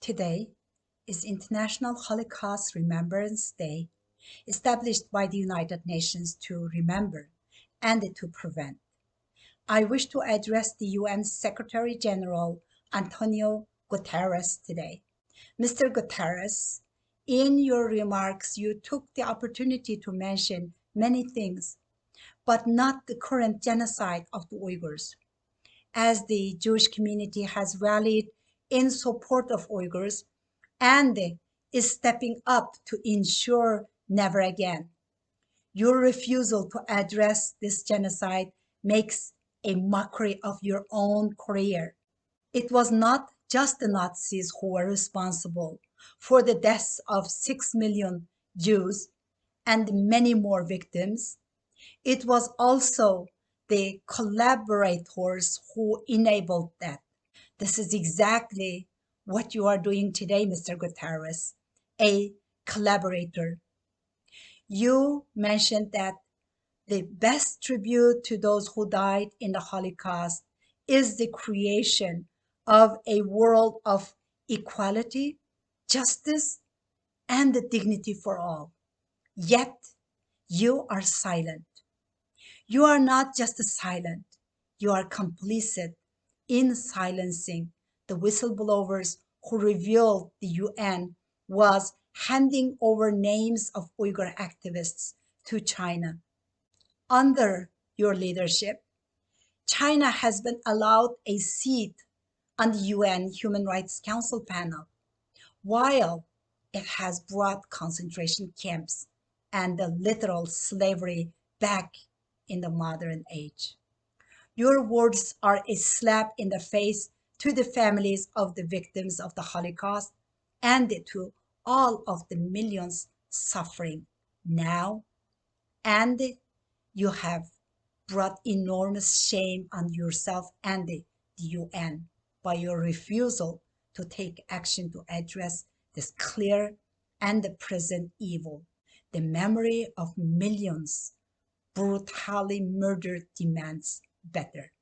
Today is International Holocaust Remembrance Day, established by the United Nations to remember and to prevent. I wish to address the UN Secretary General Antonio Guterres today. Mr. Guterres, in your remarks, you took the opportunity to mention many things, but not the current genocide of the Uyghurs. As the Jewish community has rallied in support of Uyghurs and is stepping up to ensure never again. Your refusal to address this genocide makes a mockery of your own career. It was not just the Nazis who were responsible for the deaths of 6 million Jews and many more victims. It was also the collaborators who enabled that. This is exactly what you are doing today, Mr. Guterres, a collaborator. You mentioned that the best tribute to those who died in the Holocaust is the creation of a world of equality, justice, and dignity for all. Yet, you are silent. You are not just silent, you are complicit in silencing the whistleblowers who revealed the UN was handing over names of Uyghur activists to China. Under your leadership, China has been allowed a seat on the UN Human Rights Council panel, while it has brought concentration camps and the literal slavery back in the modern age. Your words are a slap in the face to the families of the victims of the Holocaust and to all of the millions suffering now. And you have brought enormous shame on yourself and the UN by your refusal to take action to address this clear and the present evil. The memory of millions brutally murdered demands better.